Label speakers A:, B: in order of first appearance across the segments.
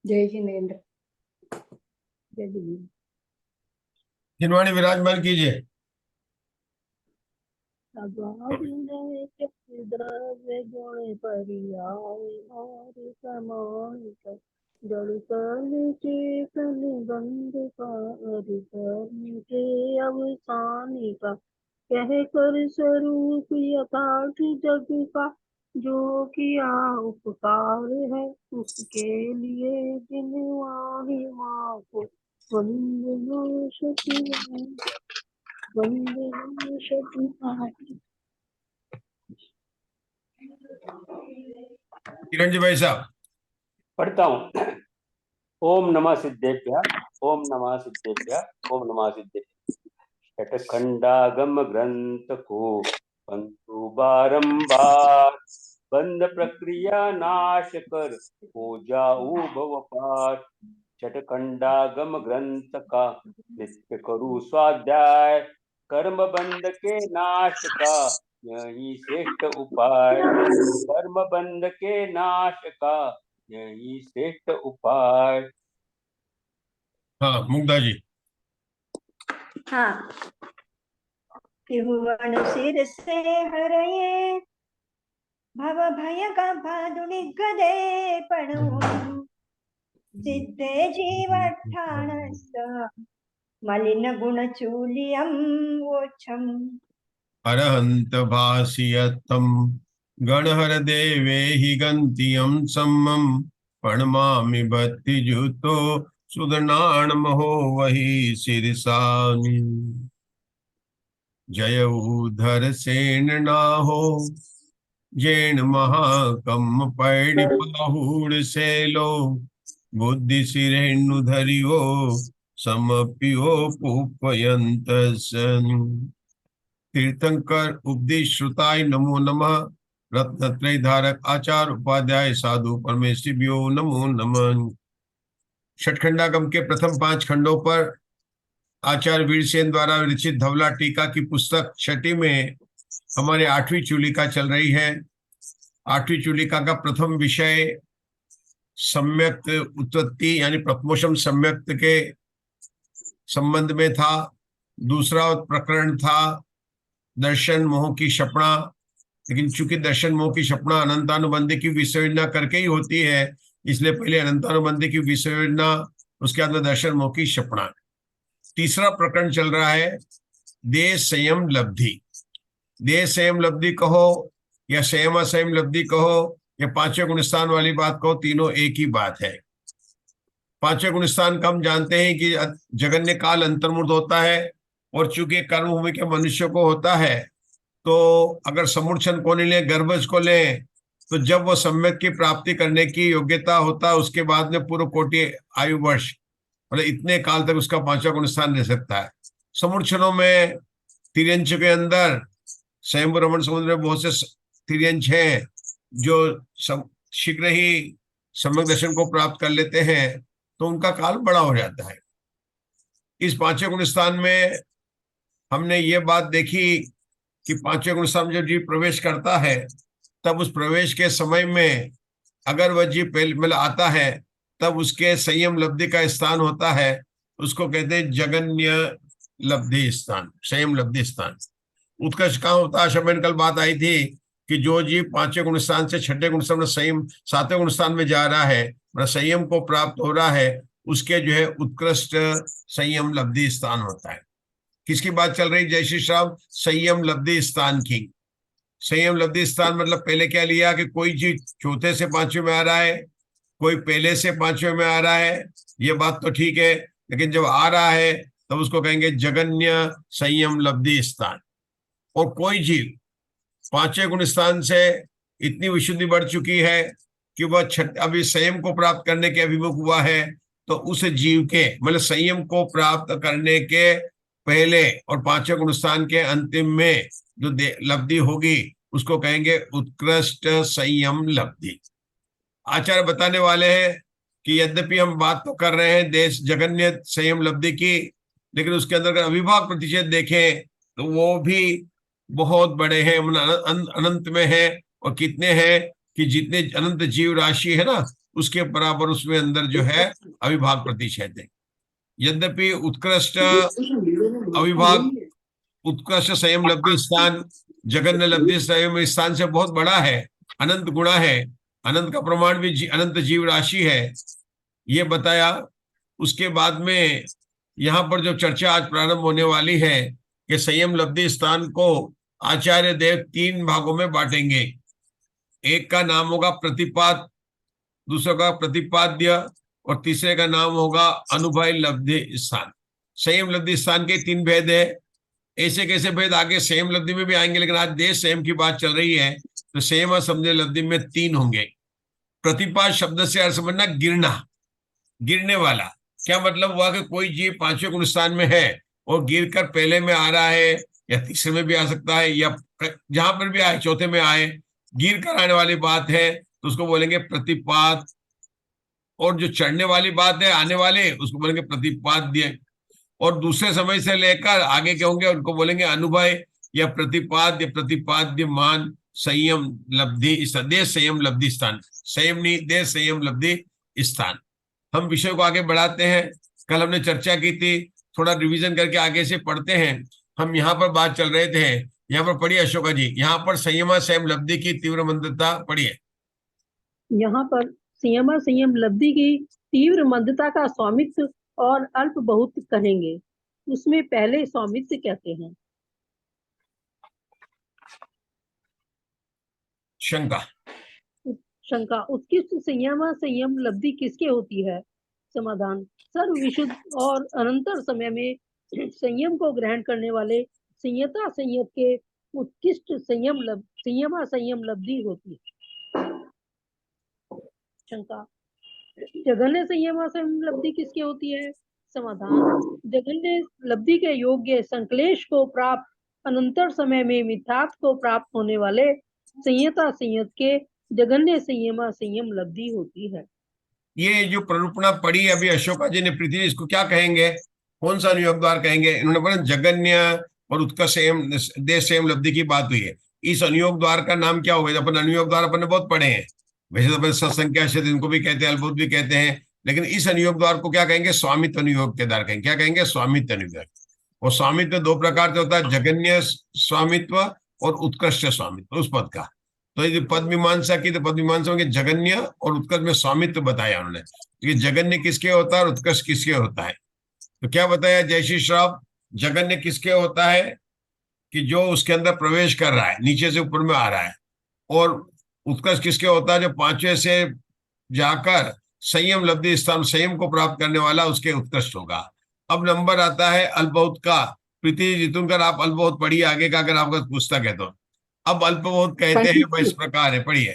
A: जय जिनेन्द्र। जय जिनेन्द्र।
B: जिनवाणी विराजमान कीजिए।
A: जल बंद के अवसानी का कह कर स्वरूप यथार्थ जग का जो किया उपकार है उसके लिए जिनवाणी माँ को वंदना सती वंदना सती।
B: किरण जी भाई साहब
C: पढ़ता हूँ। ओम नमः सिद्धेभ्य, ओम नमः सिद्धेभ्य, ओम नमः सिद्धेभ्य। शतखंडागम ग्रंथ को पंतु बारंबार बंद प्रक्रिया नाश कर हो जाऊ भव पार। शतखंडागम ग्रंथ का नित्य करू स्वाध्याय कर्म बंध के नाश का यही श्रेष्ठ उपाय। कर्म बंध के नाश का यही श्रेष्ठ उपाय।
B: हाँ मुग्धा जी।
D: हाँ, त्रिभुवन सिर से हरये भव भय का भादुनि गदे पड़ो सिद्धे जीवठाणस मलिन गुण चूलियम वोच्छम
B: अरहंत भासियत्तम गणहर देवे हि गंतियम सम्मम प्रणमामि भक्ति जुतो सुदनाण महो वही सिरसानि। जय उधर सेन नाहो जैन महाकम पैड़ पाहुड़ सेलो बुद्धि सिरेणु धरियो समपियो पूपयंत तीर्थंकर उपदेश श्रुताय नमो नमः। रत्नत्रय धारक आचार्य उपाध्याय साधु परमेश्वरिभ्यो नमो नमः। षटखंडागम के प्रथम 5 खंडों पर आचार्य वीरसेन द्वारा विरचित धवला टीका की पुस्तक छठी में हमारे 8वीं चूलिका चल रही है। 8वीं चूलिका का प्रथम विषय सम्यक उत्पत्ति यानी प्रथमोषम सम्यक्त के संबंध में था। दूसरा प्रकरण था दर्शन मोह की क्षपणा, लेकिन चूंकि दर्शन मोह की क्षपणा अनंतानुबंधी की विसर्जना करके ही होती है, इसलिए पहले अनंतानुबंधी की विसर्जना, उसके बाद में दर्शन मोह की क्षपणा। तीसरा प्रकरण चल रहा है देह संयम लब्धि। देह संयम लब्धि कहो या संयम असंयम लब्धि कहो या पांचवें गुणस्थान वाली बात कहो, तीनों एक ही बात है। पांचवें गुणस्थान का हम जानते हैं कि जगन्य काल अंतर्मुक्त होता है, और चूंकि कर्मभूमि के मनुष्य को होता है, तो अगर समूर्छन को नहीं ले, गर्भज को ले, तो जब वो सम्यक की प्राप्ति करने की योग्यता होता है, उसके बाद में पूर्व कोटि आयु वर्ष, मतलब इतने काल तक उसका पांचवा गुणस्थान रह सकता है। समूर्छनों में तिर्यंश के अंदर स्वयं रमण समुद्र में बहुत से तिर्यंश हैं जो शीघ्र ही सम्यक दर्शन को प्राप्त कर लेते हैं, तो उनका काल बड़ा हो जाता है। इस पांचवें गुणस्थान में हमने ये बात देखी कि पांचवें गुणस्थान में जब जीव प्रवेश करता है, तब उस प्रवेश के समय में अगर वह जीव पहले मतलब आता है, तब उसके संयम लब्धि का स्थान होता है, उसको कहते हैं जगन्य लब्धि स्थान, संयम लब्धि स्थान। उत्कर्ष कहाँ होता है? मैंने कल बात आई थी कि जो जीव पांचवें गुणस्थान से छठे गुणस्थान में संयम, सातवें गुणस्थान में जा रहा है, मतलब संयम को प्राप्त हो रहा है, उसके जो है उत्कृष्ट संयम लब्धि स्थान होता है। किसकी बात चल रही? जय श्री राम। संयम लब्धि स्थान की। संयम लब्धि स्थान मतलब पहले क्या लिया कि कोई जीव चौथे से पांचवें में आ रहा है, कोई पहले से पांचवें में आ रहा है, ये बात तो ठीक है, लेकिन जब आ रहा है तब उसको कहेंगे जगन्य संयम लब्धि स्थान। और कोई जीव पांचवें गुण स्थान से इतनी विशुद्धि बढ़ चुकी है कि वह अभी संयम को प्राप्त करने के अभिमुख हुआ है, तो उस जीव के मतलब संयम को प्राप्त करने के पहले और पांचवें गुणस्थान के अंतिम में जो लब्धि होगी उसको कहेंगे उत्कृष्ट संयम लब्धि। आचार्य बताने वाले हैं कि यद्यपि हम बात तो कर रहे हैं देश जगन्य संयम लब्धि की, लेकिन उसके अंदर अगर अविभाग प्रतिशत देखें तो वो भी बहुत बड़े हैं, अनंत में है, और कितने हैं कि जितने अनंत जीव राशि है ना उसके बराबर उसमें अंदर जो है अविभाग प्रतिशत है। यद्यपि उत्कृष्ट अविभाग, उत्कृष्ट संयम लब्धि स्थान जगन्य लब्धि संयम स्थान से बहुत बड़ा है, अनंत गुणा है, अनंत का प्रमाण भी अनंत जीव राशि है, ये बताया। उसके बाद में यहाँ पर जो चर्चा आज प्रारंभ होने वाली है कि संयम लब्धि स्थान को आचार्य देव 3 भागों में बांटेंगे। एक का नाम होगा प्रतिपाद, दूसरे का प्रतिपाद्य, और तीसरे का नाम होगा अनुभव लब्धि स्थान। संयम लब्धि स्थान के 3 भेद है। ऐसे कैसे भेद आगे संयम लब्धि में भी आएंगे, लेकिन आज देश संयम की बात चल रही है तो संयम समझे लब्धि में 3 होंगे। प्रतिपाद शब्द से अर्थ समझना गिरना, गिरने वाला। क्या मतलब हुआ कि कोई जीव 5वें गुण स्थान में है और गिर कर पहले में आ रहा है, या तीसरे में भी आ सकता है, या जहां पर भी आए चौथे में आए, गिर कर आने वाली बात है तो उसको बोलेंगे प्रतिपाद। और जो चढ़ने वाली बात है आने वाले, उसको बोलेंगे प्रतिपाद्य। और दूसरे समय से लेकर आगे के होंगे उनको बोलेंगे अनुभव या प्रतिपाद्य, प्रतिपाद्यमान संयम लब्धि, देश संयम लब्धि स्थान, संयम नहीं देश संयम लब्धि स्थान। हम विषय को आगे बढ़ाते हैं। कल हमने चर्चा की थी, थोड़ा रिवीजन करके आगे से पढ़ते हैं। हम यहाँ पर बात चल रहे थे, यहाँ पर पढ़िए अशोका जी, यहाँ पर संयम संयम लब्धि की तीव्र मंदता पढ़िए।
A: यहाँ पर संयम लब्धि की तीव्र मंदता का स्वामित्व और अल्प बहुत कहेंगे। उसमें पहले स्वामित्व कहते हैं। शंका, उत्कृष्ट संयम लब्धि किसके होती है? समाधान, सर्व विशुद्ध और अनंतर समय में संयम को ग्रहण करने वाले संयता संयत के उत्कृष्ट संयम लब्धि होती है। शंका, जघन्य संयम लब्धि किसकी होती है? समाधान, जघन्य लब्धि के योग्य संक्लेश को प्राप्त अनंतर समय में मिथ्यात्व को प्राप्त होने वाले संयता संयत के जघन्य संयम लब्धि होती है।
B: ये जो प्ररूपणा पढ़ी अभी अशोका जी ने, प्रीति, इसको क्या कहेंगे? कौन सा अनुयोग द्वार कहेंगे? इन्होंने बोला जगन्य और उत्कर्ष देश संयम लब्धि की बात हुई है। इस अनुयोग द्वार का नाम क्या होगा? अपन अनुयोग द्वार अपन ने बहुत पढ़े हैं, वैसे तो अपन सत्संख्या से इनको भी कहते हैं, अल्पबुद्ध भी कहते हैं, लेकिन इस अनुयोग द्वार को क्या कहेंगे? स्वामित्व अनुयोग के द्वार कहेंगे। क्या कहेंगे? स्वामित्व अनुयोग। और स्वामित्व 2 प्रकार से होता है, जगन्य स्वामित्व और उत्कृष्ट स्वामित्व उस पद का। तो यदि पद मीमांसा की तो पद मीमांसा में जगन्य और उत्कर्ष में स्वामित्व बताया उन्होंने। तो ये जगन्य किसके होता है और उत्कर्ष किसके होता है? तो क्या बताया जयश्री श्राव? जगन्य किसके होता है कि जो उसके अंदर प्रवेश कर रहा है, नीचे से ऊपर में आ रहा है। और उत्कर्ष किसके होता है? जो 5वें से जाकर संयम लब्धि स्थान संयम को प्राप्त करने वाला, उसके उत्कृष्ट होगा। अब नंबर आता है अल्पबहुत का। प्रीति जितुनकर, आप अल्पबहुत पढ़िए आगे का, अगर आपका पुस्तक है तो। अब अल्पबहुत कहते हैं वह इस प्रकार है, पढ़िए।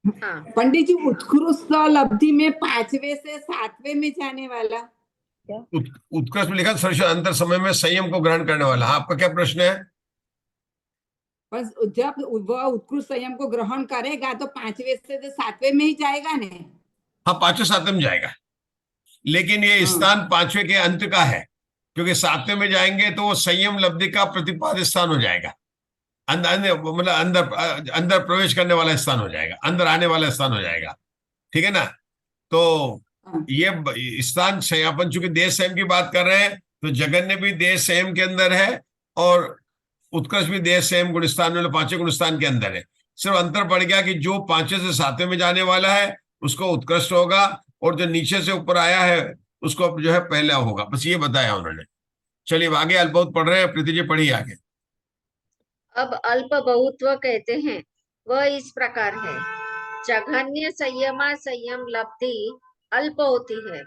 E: हाँ पंडित जी, उत्कृष्ट लब्धि में 5वें से 7वें में जाने वाला
B: उत्कृष्ट में लिखा सर्वश्रेष्ठ अंतर समय में संयम को ग्रहण करने वाला। आपका क्या प्रश्न है?
E: बस जब वह उत्कृष्ट संयम को ग्रहण करेगा तो 5वें से 7वें में ही जाएगा ने?
B: हाँ, 5वें 7वें में जाएगा, लेकिन ये स्थान 5वें के अंत का है, क्योंकि 7वें में जाएंगे तो वो संयम लब्धि का प्रतिपाद स्थान हो जाएगा। मतलब अंदर प्रवेश करने वाला स्थान हो जाएगा, अंदर आने वाला स्थान हो जाएगा। ठीक है ना? तो ये स्थान अपन चूंकि देश संयम की बात कर रहे हैं, तो जगन्य भी देश संयम के अंदर है और उत्कर्ष भी देश संयम गुणस्थान में, 5वें गुणस्थान के अंदर है। सिर्फ अंतर पड़ गया कि जो 5वें से 7वें में जाने वाला है उसको उत्कृष्ट होगा, और जो नीचे से ऊपर आया है उसको जो है पहला होगा। बस ये बताया उन्होंने। चलिए आगे अल्पबहुत पढ़ रहे हैं, प्रीति जी पढ़िए आगे।
F: अब अल्प बहुत्व कहते हैं, वह इस प्रकार है। जघन्य संयम लब्धि अल्प होती है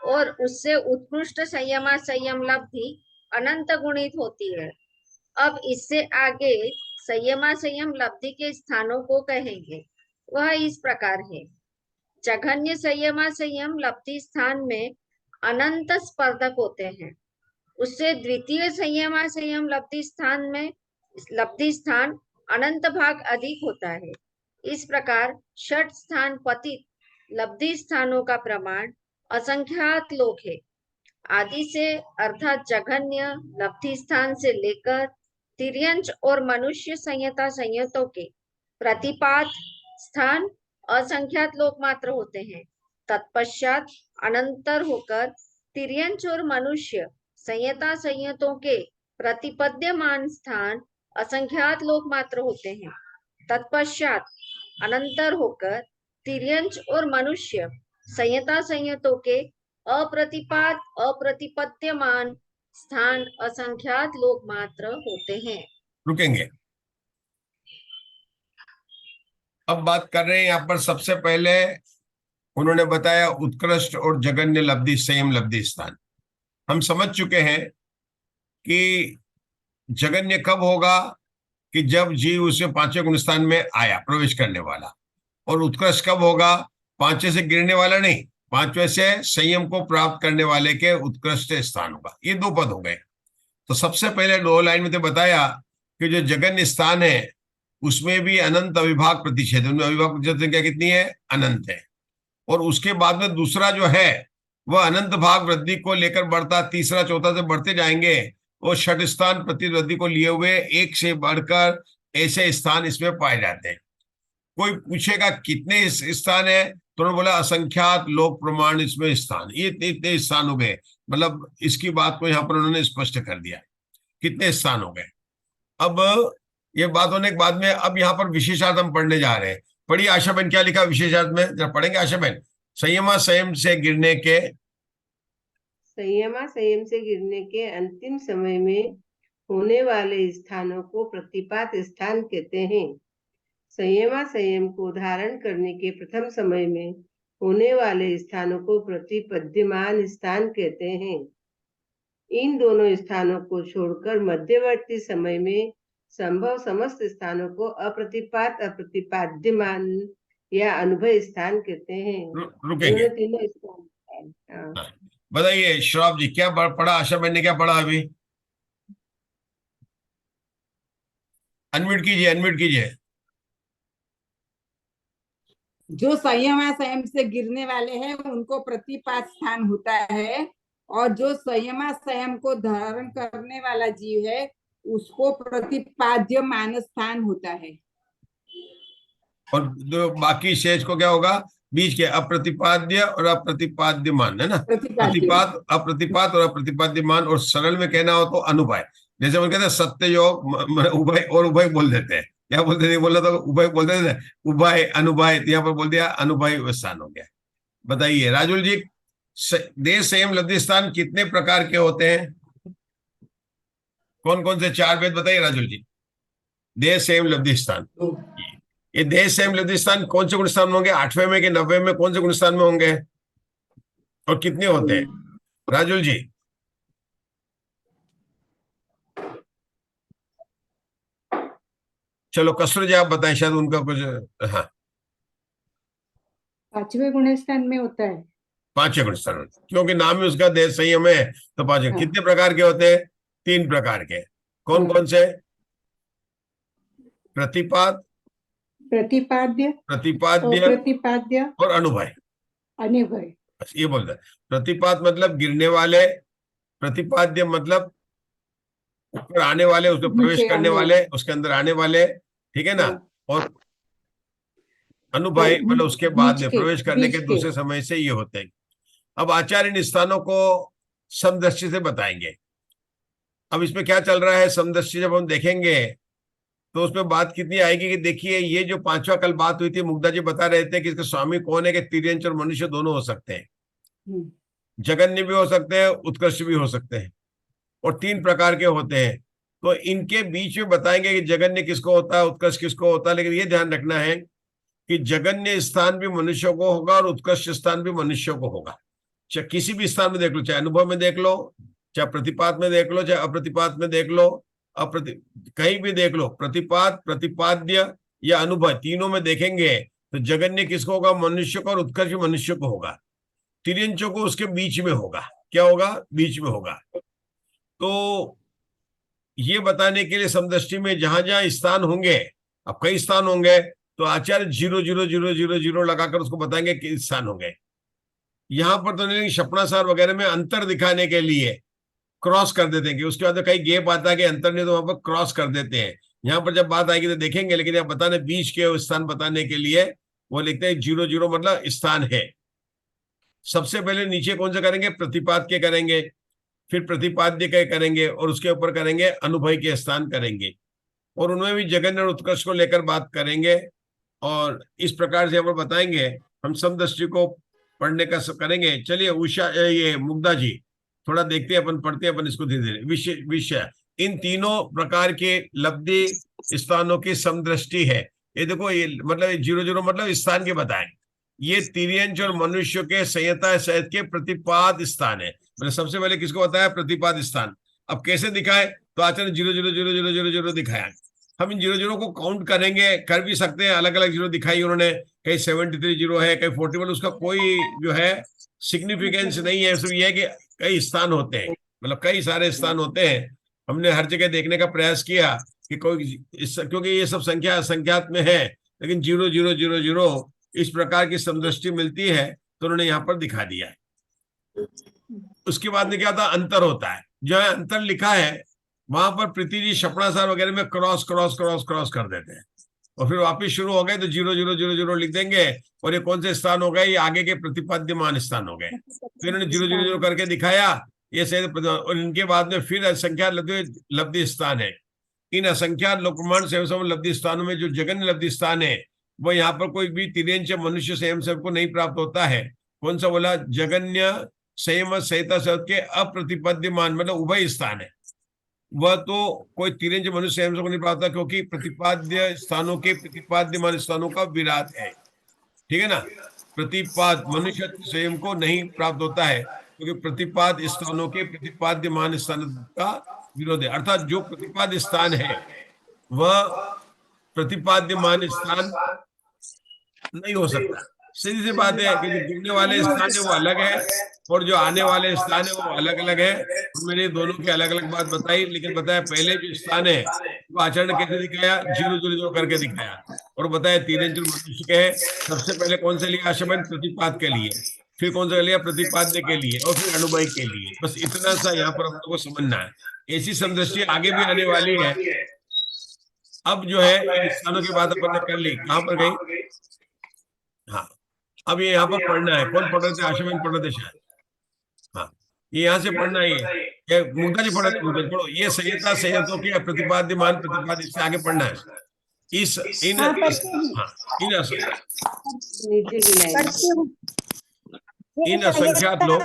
F: और उससे उत्कृष्ट संयम लब्धि अनंत गुणित होती है। अब इससे आगे संयम लब्धि के स्थानों को कहेंगे, वह इस प्रकार है। जघन्य संयम लब्धि स्थान में अनंत स्पर्धक होते हैं, उससे द्वितीय संयम लब्धि स्थान में लब्धि स्थान अनंत भाग अधिक होता है। इस प्रकार षट स्थान पतित लब्धि स्थानों का प्रमाण असंख्यात लोक है। आदि से अर्थात जघन्य लब्धि स्थान से लेकर तिर्यंच और मनुष्य संहिता संयतों के प्रतिपात स्थान असंख्यात लोक मात्र होते हैं। तत्पश्चात अनंतर होकर तिर्यंच और मनुष्य संहिता संयतों के प्रतिपद्यमान स्थान असंख्यात लोक मात्र होते हैं। तत्पश्चात अनंतर होकर तिर्यंच और मनुष्य संहिता संयतों के अप्रतिपद्यमान स्थान असंख्यात लोक मात्र होते हैं।
B: रुकेंगे। अब बात कर रहे हैं यहाँ पर, सबसे पहले उन्होंने बताया उत्कृष्ट और जगन्य लब्धि, संयम लब्धि स्थान। हम समझ चुके हैं कि जगन्य कब होगा कि जब जीव उसे पांचवें गुण स्थान में आया, प्रवेश करने वाला। और उत्कृष्ट कब होगा? पांचवें से गिरने वाला नहीं, पांचवें से संयम को प्राप्त करने वाले के उत्कृष्ट स्थान होगा। ये दो पद हो गए। तो सबसे पहले दो लाइन में तो बताया कि जो जगन्य स्थान है उसमें भी अनंत अविभाग प्रतिच्छेद, उनमें अविभाग प्रतिच्छेद संख्या कितनी है? अनंत है। और उसके बाद में दूसरा जो है वह अनंत भाग वृद्धि को लेकर बढ़ता, तीसरा चौथा से बढ़ते जाएंगे। और छठ स्थान प्रतिवृद्धि को लिए हुए एक से बढ़कर ऐसे स्थान इसमें पाए जाते हैं। कोई पूछेगा कितने स्थान है, तो उन्होंने बोला असंख्यात लोक प्रमाण इसमें स्थान, ये इतने स्थान हो गए। मतलब इसकी बात को यहाँ पर उन्होंने स्पष्ट कर दिया कितने स्थान हो गए। अब ये बात होने के बाद में अब यहाँ पर विशेषार्थ हम पढ़ने जा रहे हैं। पढ़िए आशा बहन, क्या लिखा विशेषार्थ में, जरा पढ़ेंगे आशा बहन। संयम से गिरने के,
G: संयम से गिरने के अंतिम समय में होने वाले स्थानों को प्रतिपात स्थान कहते हैं। संयम को धारण करने के प्रथम समय में होने वाले स्थानों को प्रतिपद्यमान स्थान कहते हैं। इन दोनों स्थानों को छोड़कर मध्यवर्ती समय में संभव समस्त स्थानों को अप्रतिपाद्यमान या अनुभव स्थान कहते हैं।
B: रुकेंगे।
G: तीनों स्थान।
B: बताइए श्राप जी, क्या पढ़ा? आशा बहन ने क्या पढ़ा अभी? अनम्यूट कीजिए, अनम्यूट कीजिए।
E: जो संयम से गिरने वाले हैं उनको प्रतिपात स्थान होता है, और जो संयम को धारण करने वाला जीव है उसको प्रतिपाद्य मान स्थान होता है।
B: और जो बाकी शेष को क्या होगा? बीच के अप्रतिपाद्य और अप्रतिपाद्यमान, है ना? प्रतिपाद, अप्रतिपाद और अप्रतिपाद्यमान। और सरल में कहना हो तो अनुभय। जैसे वो कहते हैं सत्य योग उभय, और उभय बोल देते हैं। क्या बोलते थे? बोला तो उभय बोलते थे, उभय अनुभय, यहाँ पर बोल दिया अनुभय स्थान हो गया। बताइए राजुल जी, देश संयम लब्धि स्थान कितने प्रकार के होते हैं? कौन कौन से चार भेद बताइए राजुल जी। देश संयम लब्धि स्थान, ये देश संयम लब्धि स्थान कौन से गुण स्थान में होंगे? 8वें में कि 90वें में? कौन से गुण स्थान में होंगे और कितने होते हैं राजुल जी? चलो कसरू जी आप बताएं, शायद उनका कुछ। हाँ,
D: 5वें गुण स्थान में होता है।
B: 5वें गुण स्थान, क्योंकि नाम ही उसका देश संयम है तो 5।
D: हाँ।
B: कितने प्रकार के होते हैं? 3 प्रकार के। कौन कौन से?
D: प्रतिपाद्य
B: और अनुभय। ये बोलते हैं। प्रतिपाद मतलब गिरने वाले, प्रतिपाद्य मतलब ऊपर आने वाले, उसको प्रवेश करने वाले, उसके अंदर आने वाले, ठीक है ना? और अनुभय मतलब उसके बाद में प्रवेश करने के दूसरे समय से ये होते हैं। अब आचार्य इन स्थानों को समदृष्टि से बताएंगे। अब इसमें क्या चल रहा है समदृष्टि जब हम देखेंगे तो उसमें बात कितनी आएगी कि देखिए ये जो 5वां कल बात हुई थी, मुग्धा जी बता रहे थे कि इसके स्वामी कौन है, कि तिर्यंच और मनुष्य दोनों हो सकते हैं, जगन्य भी हो सकते हैं, उत्कृष्ट भी हो सकते हैं, और 3 प्रकार के होते हैं। तो इनके बीच में बताएंगे कि जगन्य किसको होता है, उत्कृष्ट किसको होता है। लेकिन ये ध्यान रखना है कि जगन्य स्थान भी मनुष्यों को होगा और उत्कृष्ट स्थान भी मनुष्यों को होगा। चाहे किसी भी स्थान में देख लो, चाहे अनुभव में देख लो, चाहे प्रतिपाद में देख लो, चाहे अप्रतिपाद में देख लो, कहीं भी देख लो, प्रतिपाद, प्रतिपाद्य या अनुभव, तीनों में देखेंगे तो जगन्य किसको होगा? मनुष्य को, और उत्कृष्ट मनुष्य को होगा। तिर्यंचों को उसके बीच में होगा। क्या होगा? बीच में होगा। तो ये बताने के लिए समदृष्टि में जहां जहां स्थान होंगे, अब कई स्थान होंगे तो आचार्य 0 0 0 0 0 लगाकर उसको बताएंगे कि स्थान होंगे। यहां पर तो नहीं, शपनासार वगैरह में अंतर दिखाने के लिए क्रॉस कर देते हैं कि उसके बाद कहीं गैप आता है कि अंतर नहीं, तो वहां पर क्रॉस कर देते हैं। यहाँ पर जब बात आएगी तो देखेंगे, लेकिन यहाँ बताने बीच के स्थान बताने के लिए वो लिखते हैं 0 0 मतलब स्थान है। सबसे पहले नीचे कौन से करेंगे? प्रतिपाद के करेंगे, फिर प्रतिपाद्य के करेंगे, और उसके ऊपर करेंगे अनुभव के स्थान करेंगे, और उनमें भी जगन्य और उत्कर्ष को लेकर बात करेंगे। और इस प्रकार से यहाँ पर बताएंगे। हम समदृष्टि को पढ़ने का करेंगे। चलिए उषा, ये मुग्धा जी थोड़ा देखते हैं, अपन पढ़ते हैं अपन इसको धीरे धीरे। विषय इन तीनों प्रकार के लब्धि स्थानों की समदृष्टि है। ये देखो, ये मतलब 0 0 मतलब स्थान के बताएं। ये तिर्यंच और मनुष्य के संयता सहित के प्रतिपाद स्थान है। मैंने सबसे पहले किसको बताया? प्रतिपाद स्थान। अब कैसे दिखाए? तो आचरण 0 0 0 0 0 0 दिखाया। हम इन 0 0 को काउंट करेंगे, कर भी सकते हैं। अलग अलग 0 दिखाई उन्होंने, कहीं 73 0 है, कहीं 41। उसका कोई जो है सिग्निफिकेंस नहीं है। सिर्फ ये है कि कई स्थान होते हैं, मतलब कई सारे स्थान होते हैं। हमने हर जगह देखने का प्रयास किया कि कोई क्योंकि ये सब संख्या असंख्यात में है, लेकिन 0 0 0 0 इस प्रकार की समदृष्टि मिलती है, तो उन्होंने यहाँ पर दिखा दिया है। उसके बाद में क्या होता है? अंतर होता है। जो है अंतर लिखा है, वहां पर प्रीति जी शपणासार वगैरह में क्रॉस क्रॉस क्रॉस क्रॉस कर देते हैं, और फिर वापिस शुरू हो गए तो 0 0 0 0 लिख देंगे। और ये कौन से स्थान हो गए? ये आगे के प्रतिपाद्यमान स्थान हो गए। तो इन्होंने 0 0 0 करके दिखाया, ये सही। और इनके बाद में फिर असंख्यात लब्धि स्थान है। इन असंख्यात लोकमान स्वयं लब्धि स्थानों में जो जगन्य लब्धि स्थान है, वो यहाँ पर कोई भी तिर्यंच मनुष्य स्वयं को नहीं प्राप्त होता है। कौन सा बोला? जगन्य संयम संहिता सहित के अप्रतिपद्यमान मतलब उभय स्थान है। वह तो कोई तिर्यंच मनुष्य स्वयं को नहीं प्राप्त होता, क्योंकि प्रतिपाद्य स्थानों के प्रतिपाद्यमान स्थानों का विराट है। ठीक है ना? प्रतिपाद मनुष्य स्वयं को नहीं प्राप्त होता है, क्योंकि प्रतिपाद स्थानों के प्रतिपाद्यमान स्थान का विरोध है। अर्थात जो प्रतिपाद्य स्थान है वह प्रतिपाद्यमान स्थान नहीं हो सकता। सीधी सी बात है कि जो गिरने वाले स्थान है वो अलग है, और जो आने वाले स्थान है वो अलग अलग है। मैंने दोनों की अलग अलग बात बताई, लेकिन बताया पहले जो स्थान है वो आचरण कैसे दिखाया? 0 0 0 करके दिखाया। और बताया तिर्यंच मनुष्य के है। सबसे पहले कौन से लिया आशमन? प्रतिपाद के लिए, फिर कौन सा लिया? प्रतिपाद्य के लिए, और फिर अनुभव के लिए। बस इतना सा यहाँ पर हम लोग को समझना है। ऐसी समदृष्टि आगे भी आने वाली है। अब जो है इन स्थानों की बात अपन ने कर ली। कहां पर गई? हाँ, अब ये यहाँ पर पढ़ना है। कौन पढ़ रहे थे? आशुमन पढ़ रहे थे शायद। हाँ, ये यहाँ से पढ़ना ही है। मुग्धा जी पढ़ रहे थे, पढ़ो। ये संहिता संयतों के प्रतिपाद्यमान प्रतिपाद, इससे आगे पढ़ना है। इस इन असंख्यात लोग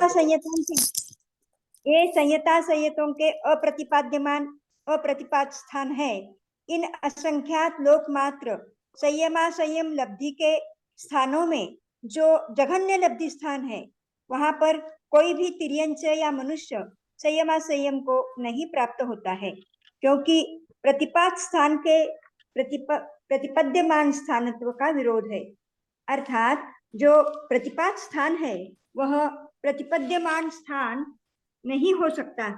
D: ये संयता संयतों के अप्रतिपाद्यमान अप्रतिपाद स्थान है। इन असंख्यात लोक मात्र संयमा संयम लब्धि के स्थानों में जो जघन्य लब्धि स्थान है, वहां पर कोई भी तिर्यंच या मनुष्य संयमा संयम को नहीं प्राप्त होता है, क्योंकि प्रतिपाद स्थान के प्रतिपद्यमान स्थानत्व का विरोध है। अर्थात जो प्रतिपाद स्थान है वह प्रतिपद्यमान स्थान नहीं हो सकता।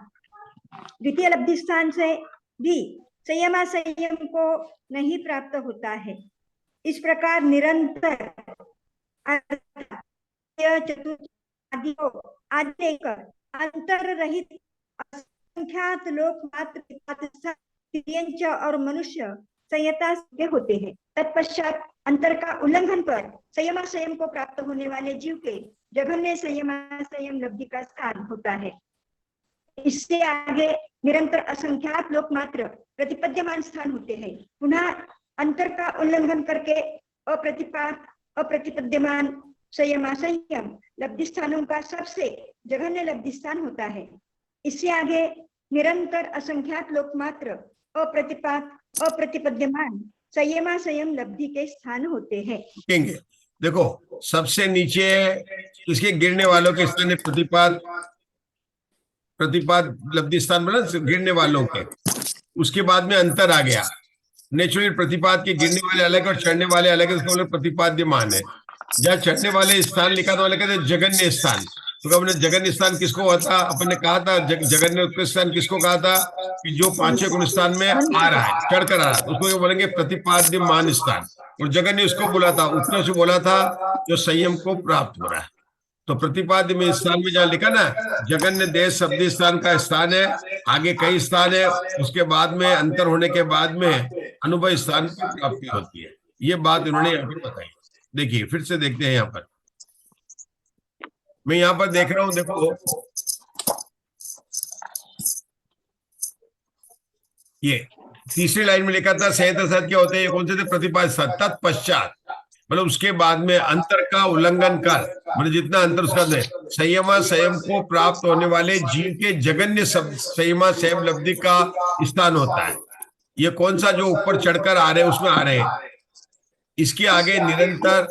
D: द्वितीय लब्धि स्थान से भी संयमा संयम को नहीं प्राप्त होता है। इस प्रकार निरंतर चतुर्थ आदि को आदि लेकर अंतर रहित असंख्यात लोक मात्र तिर्यंच और मनुष्य संयता के होते हैं। तत्पश्चात अंतर का उल्लंघन कर संयमा संयम को प्राप्त होने वाले जीव के जघन्य संयमा संयम लब्धि का स्थान होता है। इससे आगे निरंतर असंख्यात लोक मात्र प्रतिपद्यमान स्थान होते हैं। पुनः अंतर का उल्लंघन करके अप्रतिपद्यमान संयमा संयम लब्धि स्थानों का सबसे जघन्य लब्धि स्थान होता है। इससे आगे निरंतर असंख्यात लोक मात्र अप्रतिपद्यमान संयमा संयम लब्धि के स्थान होते हैं।
B: देखो, सबसे नीचे इसके गिरने वालों के स्थान प्रतिपाद लब्धि स्थान बना गिरने वालों के। उसके बाद में अंतर आ गया। नेचुरल प्रतिपाद के गिरने वाले अलग और चढ़ने वाले अलग, इसका मतलब प्रतिपाद्यमान है। जहाँ चढ़ने वाले स्थान लिखा था कहते जगन्य स्थान। तो अपने जगन्य स्थान किसको होता? अपन ने कहा था जगन्य उत्कृष्ट स्थान किसको कहा था? कि जो 5-6 गुण स्थान में आ रहा है, चढ़कर आ रहा है, उसको बोलेंगे प्रतिपाद्यमान स्थान। और जगन्य उसको बोला था, उत्कृष्ट बोला था जो संयम को प्राप्त हो रहा है। तो प्रतिपाद्य में स्थान में जहाँ लिखा ना जगन्य देश शब्द स्थान का स्थान है, आगे कई स्थान है, उसके बाद में अंतर होने के बाद में अनुभव स्थान की प्राप्ति होती है। ये बात इन्होंने यहाँ पर बताई। देखिए फिर से देखते हैं यहाँ पर, मैं यहाँ पर देख रहा हूं, देखो ये तीसरी लाइन में लिखा था संहिता सद क्या होते हैं, ये कौन से थे, प्रतिपाद्य सद। तत्पश्चात मतलब उसके बाद में अंतर का उल्लंघन कर, मतलब जितना अंतर उसका दे, संयमा संयम को प्राप्त होने वाले जीव के जगन्य संयमा संयम लब्धि का स्थान होता है। ये कौन सा जो ऊपर चढ़कर आ रहे हैं उसमें आ रहे हैं। इसके आगे निरंतर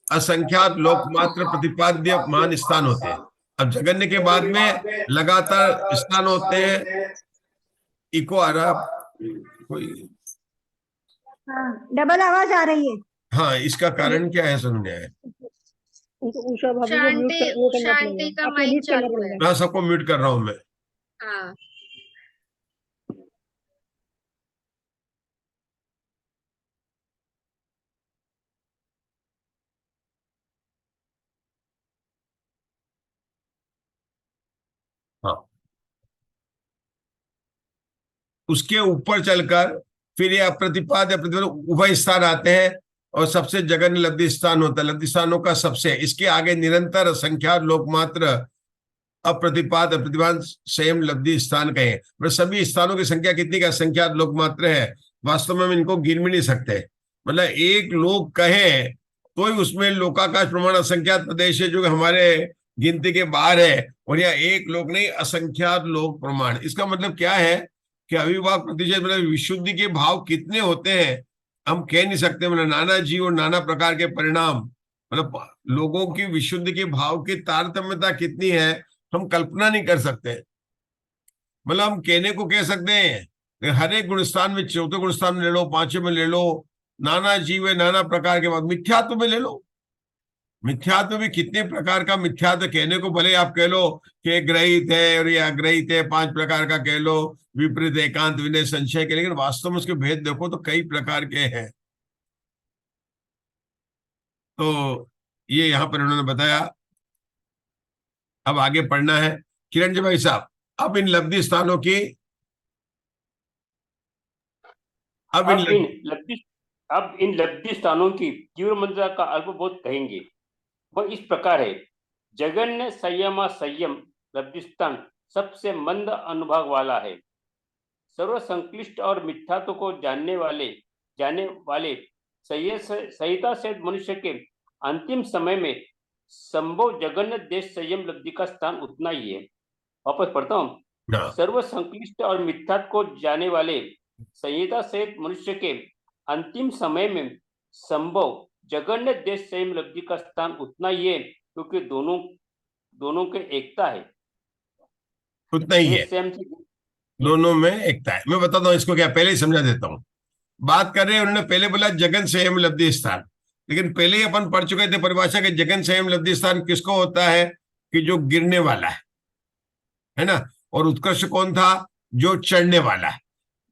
B: असंख्यात लोकमात्र प्रतिपाद्य मान स्थान होते हैं। अब जगन्य के बाद में लगातार स्थान होते हैं। इको आ रहा कोई,
D: डबल आवाज आ रही है।
B: हाँ इसका कारण क्या है समझ आया।
A: उनको उषा भाभी को म्यूट
F: शांति
A: वो करना
F: शांति
A: पड़ेगा,
F: का
A: आपको
F: माइक
A: म्यूट करना
F: चालू है।
A: पड़ेगा।
B: मैं सबको म्यूट कर रहा हूं मैं।
F: हाँ
B: हाँ उसके ऊपर चलकर फिर ये अप्रतिपाद या प्रतिपाद उभय स्थान आते हैं और सबसे जगन्य लब्धि स्थान होता है। लब्धि स्थानों का सबसे, इसके आगे निरंतर असंख्यात लोकमात्र अप्रतिपाद अप्रतिपाद संयम लब्धि स्थान कहे। मतलब सभी स्थानों की संख्या कितनी का असंख्यात लोकमात्र है, वास्तव में हम इनको गिन भी नहीं सकते। मतलब एक लोक कहे तो ही उसमें लोकाकाश प्रमाण असंख्यात प्रदेश है जो हमारे गिनती के बाहर है, और यह एक लोक नहीं असंख्यात लोक प्रमाण। इसका मतलब क्या है कि अविभाव प्रतिशत मतलब विशुद्धि के भाव कितने होते हैं हम कह नहीं सकते। मतलब नाना जीव और नाना प्रकार के परिणाम, मतलब लोगों की विशुद्धि के भाव की तारतम्यता कितनी है हम कल्पना नहीं कर सकते। मतलब हम कहने को कह सकते हैं हर एक गुणस्थान में, चौथे गुणस्थान में ले लो, पांचवें में ले लो, नाना जीव है नाना प्रकार के बाद मिथ्यात्व में ले लो। मिथ्यात्व भी कितने प्रकार का मिथ्यात्व कहने को, भले आप कह लो कि ग्रहित है और ये अग्रहित है, 5 प्रकार का कह लो, विपरीत एकांत विनय संशय के, लेकिन वास्तव में उसके भेद देखो तो कई प्रकार के हैं। तो ये यहाँ पर उन्होंने बताया। अब आगे पढ़ना है किरण जी भाई साहब। अब इन लब्धि स्थानों की
C: अब इन लब्धि स्थानों की तीव्र मंत्रता का अल्पबोध कहेंगे। वह इस प्रकार है, जगन्य संयम संयम लब्धि स्थान सबसे मंद अनुभाग वाला है। सर्व संक्लिष्ट और मिथ्यात्व को जाने वाले संहिता से मनुष्य के अंतिम समय में संभव जगन्य देश संयम लब्धि का स्थान उतना ही है। वापस पढ़ता हूँ। सर्व संक्लिष्ट और मिथ्यात्व को जाने वाले संहिता सहित मनुष्य के अंतिम समय में संभव जगन्य देश संयम लब्धि का स्थान उतना ही है, क्योंकि दोनों के एकता है।
B: उतना ही है, दोनों में एकता है। मैं बताता हूँ इसको क्या, पहले ही समझा देता हूँ। बात कर रहे हैं, उन्होंने पहले बोला जगन संयम लब्धि स्थान, लेकिन पहले ही अपन पढ़ चुके थे परिभाषा के जगन संयम लब्धि स्थान किसको होता है कि जो गिरने वाला है ना। और उत्कर्ष कौन था, जो चढ़ने वाला है।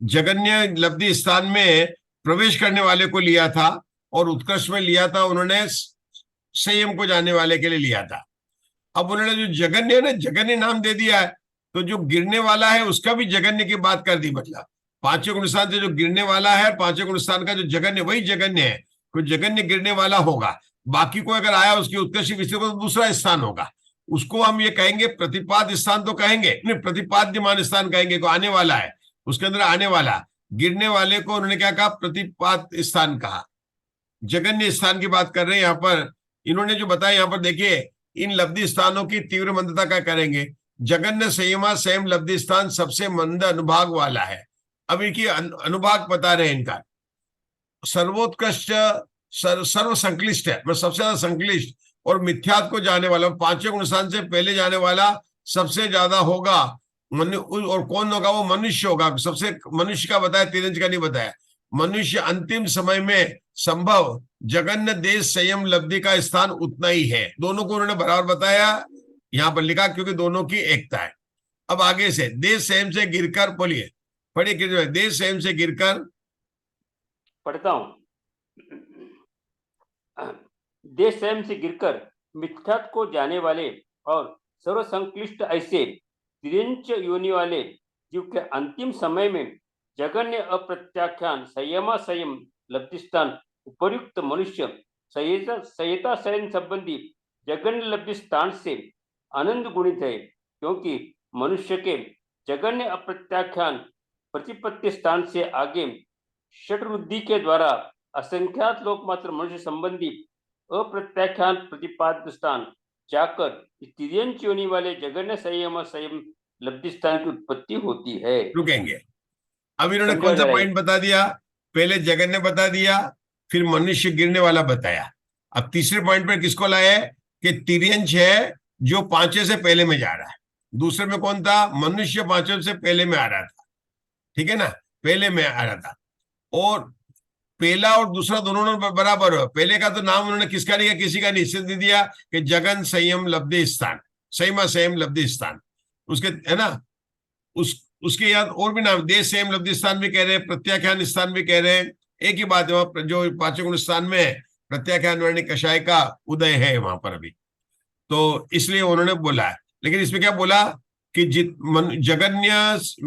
B: जगन्य लब्धि स्थान में प्रवेश करने वाले को लिया था और उत्कर्ष में लिया था उन्होंने संयम को जानने वाले के लिए लिया था। अब उन्होंने जो जगन्य ना जगन्य नाम दे दिया है, तो जो गिरने वाला है उसका भी जगन्य की बात कर दी। मतलब 5वें गुणस्थान से जो गिरने वाला है, 5वें गुणस्थान का जो जगन्य वही जगन्य है। कोई जगन्य गिरने वाला होगा, बाकी को अगर आया उसकी उत्कर्ष विषय को तो दूसरा स्थान होगा। उसको हम ये कहेंगे प्रतिपाद स्थान तो कहेंगे नहीं, प्रतिपाद्यमान स्थान कहेंगे। को आने वाला है उसके अंदर आने वाला, गिरने वाले को उन्होंने क्या कहा, प्रतिपाद स्थान कहा। जगन्य स्थान की बात कर रहे हैं यहाँ पर इन्होंने जो बताया। यहाँ पर देखिए इन लब्धि स्थानों की तीव्र मंदता का करेंगे। जगन्य संयमा संयम लब्धि स्थान सबसे मंद अनुभाग वाला है। अब इनकी अनुभाग बता रहे हैं इनका। सर्वोत्कृष्ट सर्व संक्लिष्ट है, मतलब सबसे ज्यादा संक्लिष्ट और मिथ्यात्व को जाने वाला, 5वें गुणस्थान से पहले जाने वाला सबसे ज्यादा होगा। और कौन होगा, वो मनुष्य होगा। सबसे मनुष्य का बताया, तिरंज का नहीं बताया। मनुष्य अंतिम समय में संभव जगन्य देश संयम लब्धि का स्थान उतना ही है। दोनों को उन्होंने बराबर बताया, यहां पर लिखा क्योंकि दोनों की एकता है। अब आगे से देश संयम से गिरकर, बोलिए पढ़िए, देश संयम से गिरकर।
C: पढ़ता हूं। देश संयम से गिरकर मिथ्यात्व को जाने वाले और सर्वसंक्लिष्ट ऐसे तिर्यंच योनि वाले जीव के अंतिम समय में जगन्य अप्रत्याख्यान संयम लब्धिस्थान उपर्युक्त मनुष्य संहिता शयन संबंधी जगन्य लब्धि स्थान से आनंद गुणित है, क्योंकि मनुष्य के जगन्य अप्रत्याख्यान प्रतिपत्ति स्थान से आगे षटरुद्धि के द्वारा असंख्यात लोकमात्र मनुष्य संबंधी अप्रत्याख्यान प्रतिपाद्य स्थान जाकर तिर्यंच योनि वाले जगन्य संयम लब्धि स्थान की उत्पत्ति होती है।
B: रुकेंगे। अब इन्होंने कौन सा पॉइंट बता दिया? पहले जगन्य बता दिया, फिर मनुष्य गिरने वाला बताया। अब तीसरे पॉइंट पर किसको लाए कि तिर्यंच है जो पांचवे से पहले में जा रहा है। दूसरे में कौन था? मनुष्य पांचवे से पहले में आ रहा था, ठीक है ना, पहले में आ रहा था। और पहला और दूसरा दोनों बराबर हो। पहले का तो नाम उन्होंने किसका लिया? किसी का निश्चित नहीं दिया कि जगन संयम लब्धि स्थान, संयम लब्धि स्थान उसके, है ना, उसके याद और भी नाम, देश संयम लब्धि स्थान भी कह रहे हैं, प्रत्याख्यान स्थान भी कह रहे हैं। एक ही बात है, वहां जो पांचवें गुण स्थान में प्रत्याख्यान वर्णी कषाय का उदय है वहां पर अभी, तो इसलिए उन्होंने बोला है। लेकिन इसमें क्या बोला कि जगन्य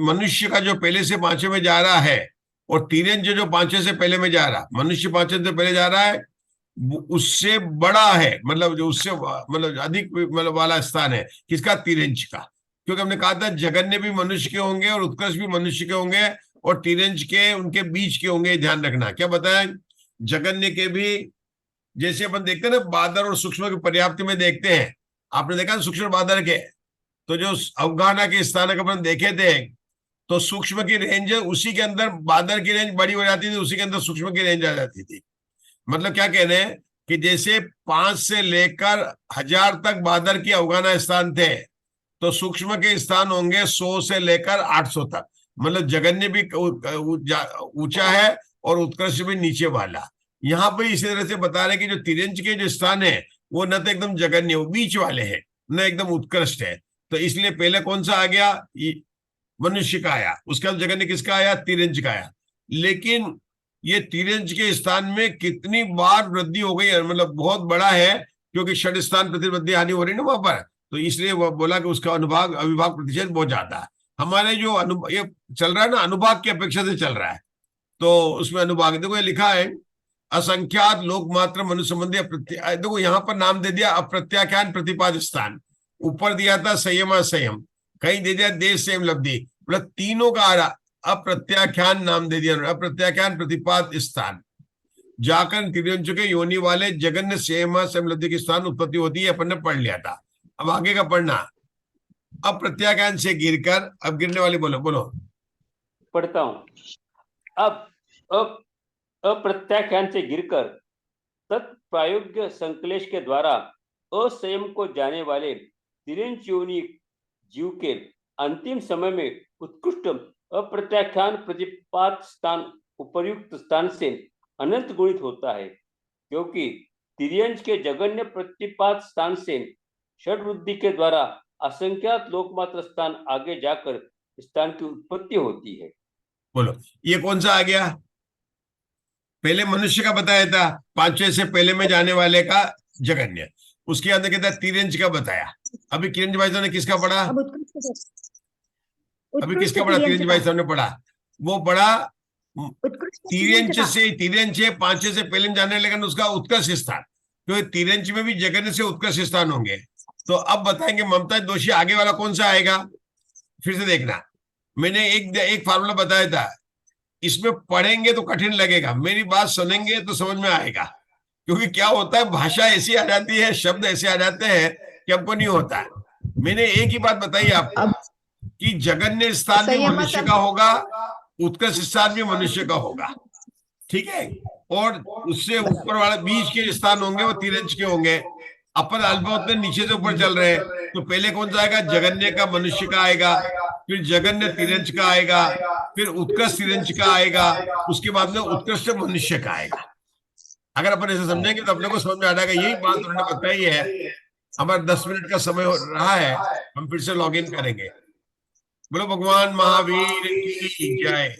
B: मनुष्य का जो पहले से पांचवें में जा रहा है और तिर्यंच जो पांचवें से पहले में जा रहा, मनुष्य पांचवें से पहले जा रहा है, उससे बड़ा है, मतलब जो उससे मतलब अधिक मतलब वाला स्थान है किसका? तिर्यंच का। क्योंकि हमने कहा था जगन्य भी मनुष्य के होंगे और उत्कर्ष भी मनुष्य के होंगे और तिर्यंच के उनके बीच के होंगे। ध्यान रखना। क्या बताया? जगन्य के भी, जैसे अपन देखते हैं ना बादर और सूक्ष्म की पर्याप्ति में देखते हैं, आपने देखा सूक्ष्म बादर के, तो जो अवगाहना के स्थानक अपन देखे थे, तो सूक्ष्म की रेंज उसी के अंदर बादर की रेंज बड़ी हो जाती थी, उसी के अंदर सूक्ष्म की रेंज आ जाती थी। मतलब क्या कह रहे हैं कि जैसे 5 से लेकर 1000 तक बादर की अवगाहना स्थान थे, तो सूक्ष्म के स्थान होंगे 100 से लेकर 800 तक। मतलब जगन्य भी ऊंचा है और उत्कर्ष भी नीचे वाला। यहाँ पे इसी तरह से बता रहे कि जो तिर्यंच के जो स्थान है वो न तो एकदम जगन्य, वो बीच वाले हैं, न एकदम उत्कृष्ट है। तो इसलिए पहले कौन सा आ गया? मनुष्य का आया, उसके बाद जगन्य किसका आया? तिर्यंच का आया। लेकिन ये तिर्यंच के स्थान में कितनी बार वृद्धि हो गई, मतलब बहुत बड़ा है, क्योंकि षट स्थान प्रतिवृद्धि हानि हो रही ना वहां पर, तो इसलिए वो बोला कि उसका अनुभाग अविभाग प्रतिशत बहुत ज्यादा है। हमारे जो ये चल रहा है ना, अनुभाग की अपेक्षा से चल रहा है, तो उसमें अनुभाग देखो ये लिखा है असंख्यात लोक मात्र मनुष्य संबंधी देखो यहाँ पर नाम दे दिया अप्रत्याख्यान प्रतिपाद स्थान, ऊपर दिया था संयम, कहीं दे दिया देश संयम लब्धि, मतलब तीनों का आ रहा, अप्रत्याख्यान नाम दे दिया, अप्रत्याख्यान प्रतिपाद स्थान जाकर तिर्यंच के योनि वाले जगन्य संयम लब्धि की स्थान उत्पत्ति होती है। अपन ने पढ़ लिया था। अब आगे का पढ़ना, अप्रत्याख्यान से गिरकर, अब गिरने वाली बोलो
C: पढ़ता हूं। अब अप्रत्याख्यान से गिरकर तत्प्रायोग्य संकलेश के द्वारा असंयम को जाने वाले तिर्यंच योनि जीव के अंतिम समय में उत्कृष्ट अप्रत्याख्यान प्रतिपाद स्थान उपर्युक्त स्थान से अनंत गुणित होता है, क्योंकि तिर्यंच के जगन्य प्रतिपाद स्थान से षटवृद्धि के द्वारा असंख्यात लोकमात्र स्थान आगे जाकर स्थान की उत्पत्ति होती है।
B: बोलो ये कौन सा आ गया? पहले मनुष्य का बताया था, पांचवें से पहले में जाने वाले का जगन्य, उसके अंदर कहता तिर्यंच का बताया। अभी किरण भाई साहब ने किसका पढ़ा? अभी किसका पढ़ा? तिर्यंच भाई साहब ने पढ़ा, वो पढ़ा तिर्यंच से, तिर्यंच पांचवें से पहले में जाने, लेकिन उसका उत्कर्ष स्थान, तो तिर्यंच में भी जगन्य से उत्कर्ष स्थान होंगे। तो अब बताएंगे ममता दोषी आगे वाला कौन सा आएगा? फिर से देखना, मैंने एक फार्मूला बताया था, इसमें पढ़ेंगे तो कठिन लगेगा, मेरी बात सुनेंगे तो समझ में आएगा। क्योंकि क्या होता है, भाषा ऐसी आ जाती है, शब्द ऐसे आ जाते हैं कि हमको नहीं होता है। मैंने एक ही बात बताई आपको कि जगन्य स्थान भी मनुष्य का होगा, उत्कर्ष स्थान भी मनुष्य का होगा, ठीक है, और उससे ऊपर वाला बीच के स्थान होंगे वो तिर्यंच के होंगे। अपन अल्पवत नीचे से ऊपर चल रहे हैं, तो पहले कौन सा आएगा? जगन्य का मनुष्य का आएगा, फिर जगन्य तिर्यंच का आएगा, फिर उत्कर्ष तिर्यंच का आएगा, उसके बाद में उत्कृष्ट मनुष्य का आएगा। अगर अपन ऐसे समझेंगे तो अपने को समझ में आ जाएगा। यही बात उन्होंने बताई है। हमारा 10 मिनट का समय हो रहा है, हम फिर से लॉग इन करेंगे। बोलो भगवान महावीर की जय।